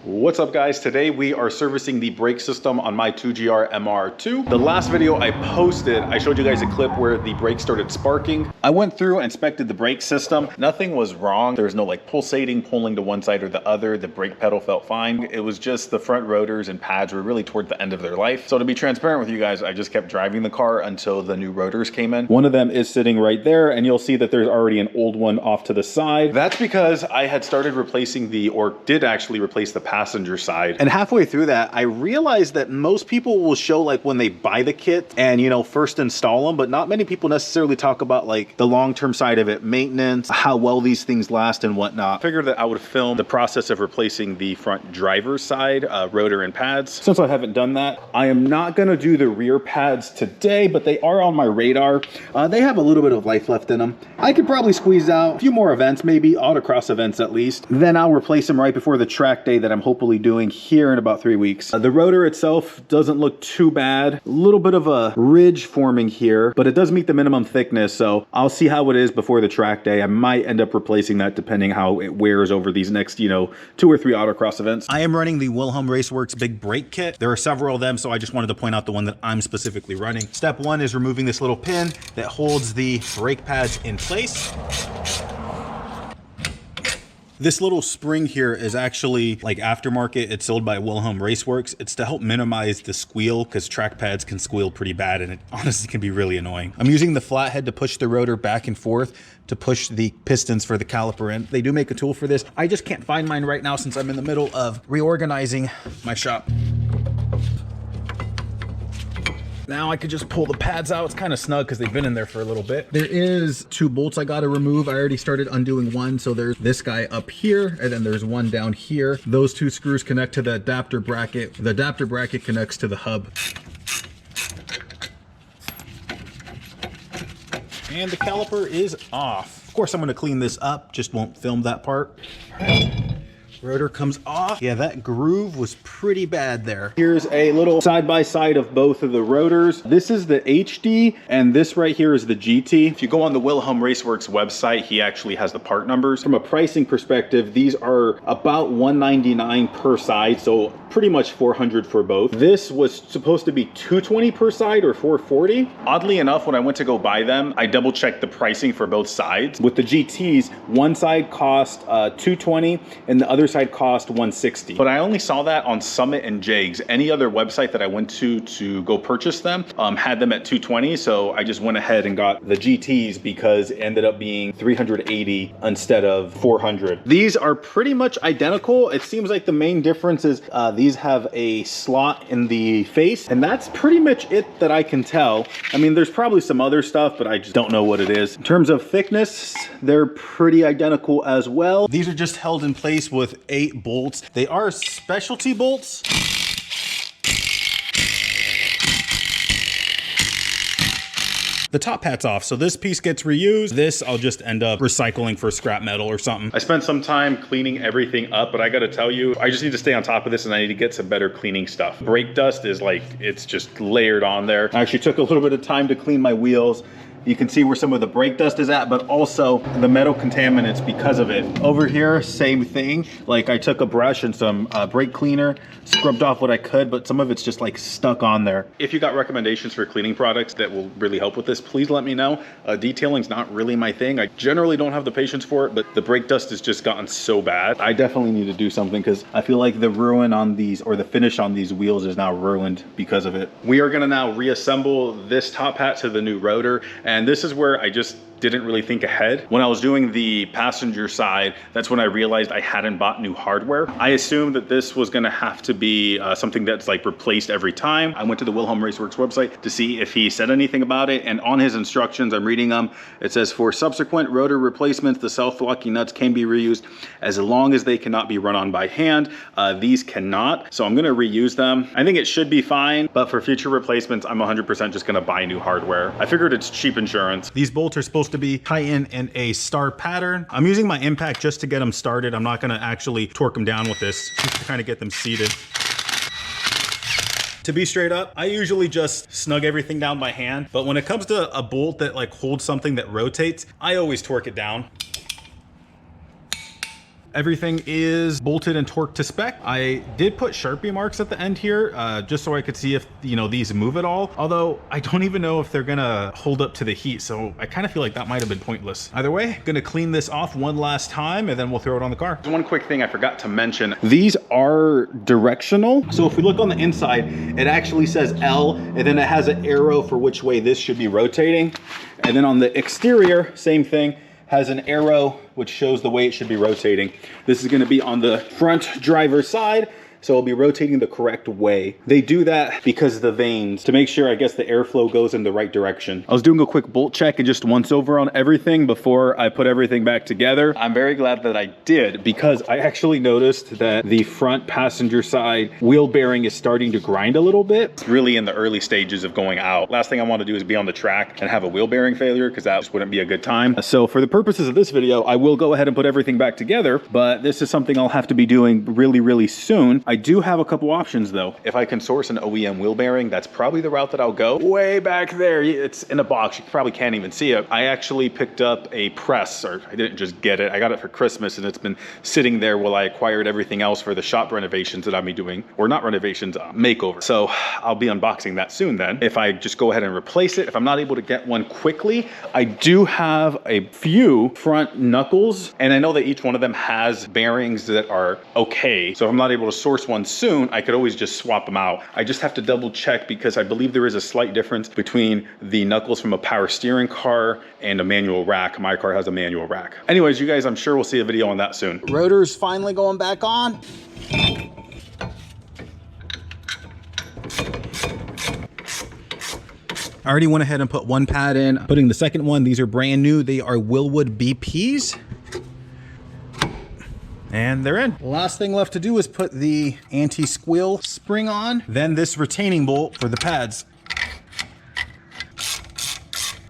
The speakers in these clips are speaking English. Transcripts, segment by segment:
What's up guys? Today we are servicing the brake system on my 2GR MR2. The last video I posted, I showed you guys a clip where the brake started sparking. I went through, inspected the brake system. Nothing was wrong. There was no like pulsating, pulling to one side or the other. The brake pedal felt fine. It was just the front rotors and pads were really toward the end of their life. So to be transparent with you guys, I just kept driving the car until the new rotors came in. One of them is sitting right there and you'll see that there's already an old one off to the side. That's because I had started replacing or did actually replace the passenger side. And halfway through that, I realized that most people will show like when they buy the kit and, you know, first install them, but not many people necessarily talk about like the long-term side of it, maintenance, how well these things last and whatnot. I figured that I would film the process of replacing the front driver's side rotor and pads. Since I haven't done that, I am not gonna do the rear pads today, but they are on my radar. They have a little bit of life left in them. I could probably squeeze out a few more events, maybe autocross events at least. Then I'll replace them right before the track day that I'm hopefully doing here in about 3 weeks. The rotor itself doesn't look too bad. A little bit of a ridge forming here, but it does meet the minimum thickness, so I'll see how it is before the track day. I might end up replacing that depending how it wears over these next, 2 or 3 autocross events. I am running the Wilhelm Raceworks big brake kit. There are several of them, so I just wanted to point out the one that I'm specifically running. Step 1 is removing this little pin that holds the brake pads in place. This little spring here is actually like aftermarket. It's sold by Wilhelm Raceworks. It's to help minimize the squeal because track pads can squeal pretty bad and it honestly can be really annoying. I'm using the flathead to push the rotor back and forth to push the pistons for the caliper in. They do make a tool for this. I just can't find mine right now since I'm in the middle of reorganizing my shop. Now I could just pull the pads out. It's kind of snug because they've been in there for a little bit. There is 2 bolts I got to remove. I already started undoing one. So there's this guy up here and then there's one down here. Those 2 screws connect to the adapter bracket. The adapter bracket connects to the hub. And the caliper is off. Of course, I'm going to clean this up. Just won't film that part. Rotor comes off. Yeah, that groove was pretty bad there. Here's a little side-by-side of both of the rotors. This is the HD and this right here is the GT. If you go on the Wilhelm Raceworks website, he actually has the part numbers. From a pricing perspective, these are about $199 per side, so pretty much $400 for both. This was supposed to be $220 per side or $440. Oddly enough, when I went to go buy them, I double-checked the pricing for both sides. With the GTs, one side cost $220 and the other side cost $160. But I only saw that on Summit and Jags. Any other website that I went to go purchase them had them at $220. So I just went ahead and got the GTs because it ended up being $380 instead of $400. These are pretty much identical. It seems like the main difference is these have a slot in the face, and that's pretty much it that I can tell. I mean, there's probably some other stuff, but I just don't know what it is. In terms of thickness, they're pretty identical as well. These are just held in place with 8 bolts. They are specialty bolts. The top hat's off, so this piece gets reused. This I'll just end up recycling for scrap metal or something. I spent some time cleaning everything up, but I gotta tell you, I just need to stay on top of this and I need to get some better cleaning stuff. Brake dust is like, it's just layered on there. I actually took a little bit of time to clean my wheels. You can see where some of the brake dust is at, but also the metal contaminants because of it. Over here, same thing. Like I took a brush and some brake cleaner, scrubbed off what I could, but some of it's just like stuck on there. If you got recommendations for cleaning products that will really help with this, please let me know. Detailing's not really my thing. I generally don't have the patience for it, but the brake dust has just gotten so bad. I definitely need to do something because I feel like the ruin on these, or the finish on these wheels is now ruined because of it. We are gonna now reassemble this top hat to the new rotor. And this is where I just didn't really think ahead. When I was doing the passenger side, that's when I realized I hadn't bought new hardware. I assumed that this was gonna have to be something that's like replaced every time. I went to the Wilhelm Raceworks website to see if he said anything about it, and on his instructions, I'm reading them, it says for subsequent rotor replacements, the self-locking nuts can be reused as long as they cannot be run on by hand. These cannot, so I'm gonna reuse them. I think it should be fine, but for future replacements, I'm 100% just gonna buy new hardware. I figured it's cheap insurance. These bolts are supposed to be tie-in in a star pattern. I'm using my impact just to get them started. I'm not gonna actually torque them down with this, just to kind of get them seated. To be straight up, I usually just snug everything down by hand, but when it comes to a bolt that like holds something that rotates, I always torque it down. Everything is bolted and torqued to spec. I did put Sharpie marks at the end here, just so I could see if, you know, these move at all. Although I don't even know if they're gonna hold up to the heat. So I kind of feel like that might've been pointless. Either way, gonna clean this off one last time and then we'll throw it on the car. One quick thing I forgot to mention. These are directional. So if we look on the inside, it actually says L, and then it has an arrow for which way this should be rotating. And then on the exterior, same thing, has an arrow which shows the way it should be rotating. This is gonna be on the front driver's side, so it'll be rotating the correct way. They do that because of the vanes, to make sure, I guess, the airflow goes in the right direction. I was doing a quick bolt check and just once over on everything before I put everything back together. I'm very glad that I did, because I actually noticed that the front passenger side wheel bearing is starting to grind a little bit. It's really in the early stages of going out. Last thing I want to do is be on the track and have a wheel bearing failure, because that just wouldn't be a good time. So for the purposes of this video, I will go ahead and put everything back together, but this is something I'll have to be doing really, really soon. I do have a couple options though. If I can source an OEM wheel bearing, that's probably the route that I'll go. Way back there, it's in a box, you probably can't even see it. I actually picked up a press, or I didn't just get it, I got it for Christmas, and it's been sitting there while I acquired everything else for the shop renovations that I'll be doing, or not renovations, makeover. So I'll be unboxing that soon then. If I just go ahead and replace it, if I'm not able to get one quickly, I do have a few front knuckles, and I know that each one of them has bearings that are okay. So if I'm not able to source one soon, I could always just swap them out. I just have to double check, because I believe there is a slight difference between the knuckles from a power steering car and a manual rack. My car has a manual rack. Anyways, you guys, I'm sure we'll see a video on that soon. Rotor's finally going back on. I already went ahead and put one pad in. Putting the second one, these are brand new. They are Willwood BPs. And they're in. Last thing left to do is put the anti-squeal spring on, then this retaining bolt for the pads.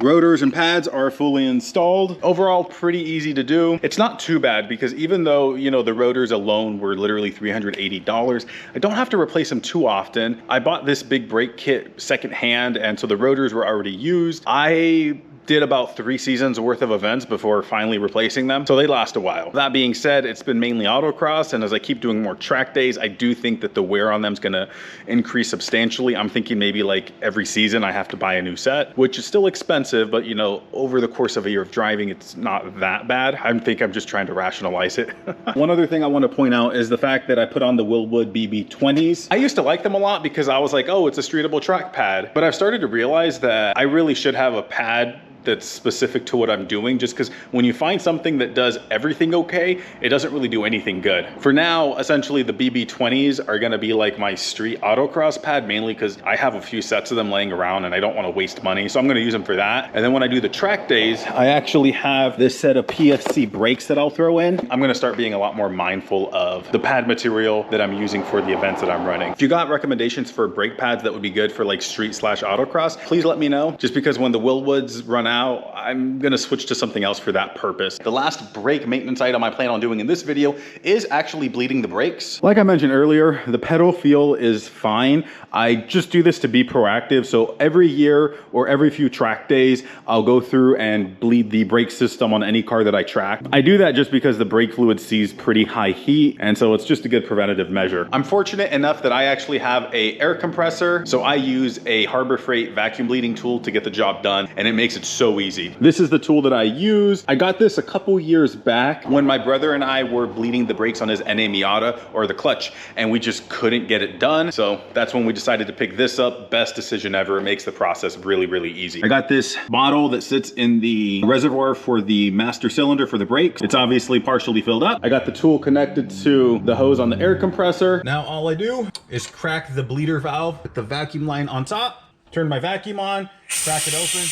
Rotors and pads are fully installed. Overall, pretty easy to do. It's not too bad, because even though, you know, the rotors alone were literally $380, I don't have to replace them too often. I bought this big brake kit secondhand, and so the rotors were already used. I did about 3 seasons worth of events before finally replacing them, so they last a while. That being said, it's been mainly autocross, and as I keep doing more track days, I do think that the wear on them is gonna increase substantially. I'm thinking maybe like every season I have to buy a new set, which is still expensive, but you know, over the course of a year of driving, it's not that bad. I think I'm just trying to rationalize it. One other thing I want to point out is the fact that I put on the Willwood BB20s. I used to like them a lot because I was like, oh, it's a streetable track pad, but I've started to realize that I really should have a pad that's specific to what I'm doing, just because when you find something that does everything okay, it doesn't really do anything good. For now, essentially the BB20s are gonna be like my street autocross pad, mainly because I have a few sets of them laying around and I don't want to waste money, so I'm gonna use them for that. And then when I do the track days, I actually have this set of PFC brakes that I'll throw in. I'm gonna start being a lot more mindful of the pad material that I'm using for the events that I'm running. If you got recommendations for brake pads that would be good for like street/autocross, please let me know, just because when the Willwoods run out, I'm gonna switch to something else for that purpose. The last brake maintenance item I plan on doing in this video is actually bleeding the brakes. Like I mentioned earlier, the pedal feel is fine. I just do this to be proactive. So every year or every few track days, I'll go through and bleed the brake system on any car that I track. I do that just because the brake fluid sees pretty high heat, and so it's just a good preventative measure. I'm fortunate enough that I actually have a air compressor, so I use a Harbor Freight vacuum bleeding tool to get the job done, and it makes it so easy. This is the tool that I use. I got this a couple years back when my brother and I were bleeding the brakes on his NA Miata, or the clutch, and we just couldn't get it done. So that's when we decided to pick this up. Best decision ever. It makes the process really, really easy. I got this bottle that sits in the reservoir for the master cylinder for the brakes. It's obviously partially filled up. I got the tool connected to the hose on the air compressor. Now all I do is crack the bleeder valve with the vacuum line on top, turn my vacuum on, crack it open,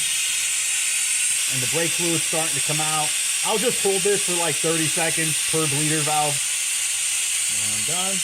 and the brake fluid's starting to come out. I'll just hold this for like 30 seconds per bleeder valve. And I'm done.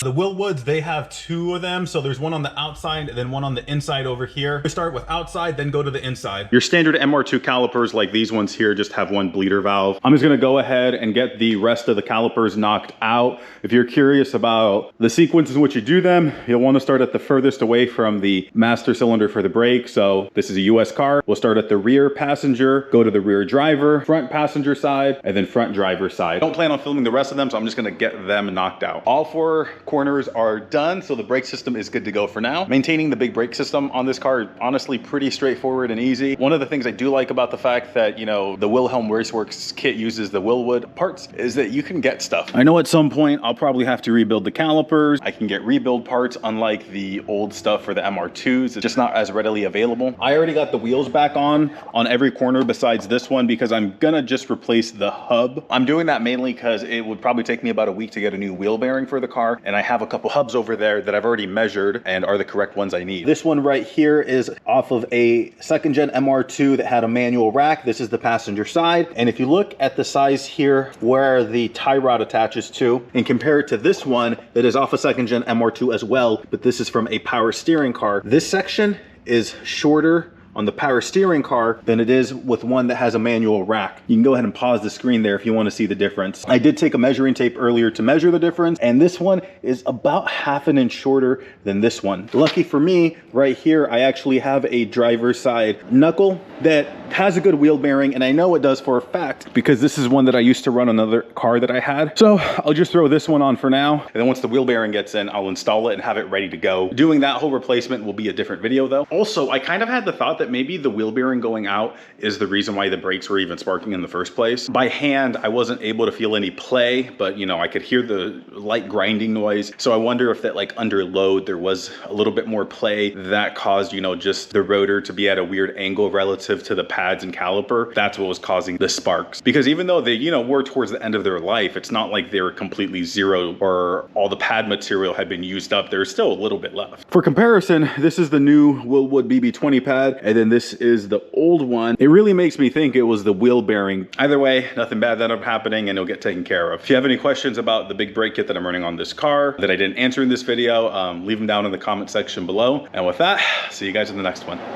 The Willwoods, they have two of them. So there's one on the outside and then one on the inside over here. We start with outside, then go to the inside. Your standard MR2 calipers like these ones here just have one bleeder valve. I'm just gonna go ahead and get the rest of the calipers knocked out. If you're curious about the sequence in which you do them, you'll wanna start at the furthest away from the master cylinder for the brake. So this is a US car. We'll start at the rear passenger, go to the rear driver, front passenger side, and then front driver side. Don't plan on filming the rest of them, so I'm just gonna get them knocked out. All four corners are done, so the brake system is good to go for now. Maintaining the big brake system on this car, honestly, pretty straightforward and easy. One of the things I do like about the fact that, you know, the Wilhelm Raceworks kit uses the Willwood parts is that you can get stuff. I know at some point I'll probably have to rebuild the calipers. I can get rebuild parts, unlike the old stuff for the MR2s. It's just not as readily available. I already got the wheels back on every corner besides this one because I'm gonna just replace the hub. I'm doing that mainly because it would probably take me about a week to get a new wheel bearing for the car, and I have a couple hubs over there that I've already measured and are the correct ones I need. This one right here is off of a second gen MR2 that had a manual rack. This is the passenger side, and if you look at the size here where the tie rod attaches to and compare it to this one that is off a second gen MR2 as well, but this is from a power steering car, this section is shorter on the power steering car than it is with one that has a manual rack. You can go ahead and pause the screen there if you want to see the difference. I did take a measuring tape earlier to measure the difference, and this one is about ½ an inch shorter than this one. Lucky for me, right here, I actually have a driver's side knuckle that has a good wheel bearing, and I know it does for a fact because this is one that I used to run on another car that I had. So I'll just throw this one on for now, and then once the wheel bearing gets in, I'll install it and have it ready to go. Doing that whole replacement will be a different video though. Also, I kind of had the thought that maybe the wheel bearing going out is the reason why the brakes were even sparking in the first place. By hand, I wasn't able to feel any play, but you know, I could hear the light grinding noise. So I wonder if that, like, under load, there was a little bit more play that caused, you know, just the rotor to be at a weird angle relative to the pads and caliper. That's what was causing the sparks. Because even though they, you know, were towards the end of their life, it's not like they were completely zero or all the pad material had been used up. There's still a little bit left. For comparison, this is the new Willwood BB20 pad, and then this is the old one. It really makes me think it was the wheel bearing. Either way, nothing bad that ended up happening, and it'll get taken care of. If you have any questions about the big brake kit that I'm running on this car that I didn't answer in this video, leave them down in the comment section below. And with that, see you guys in the next one.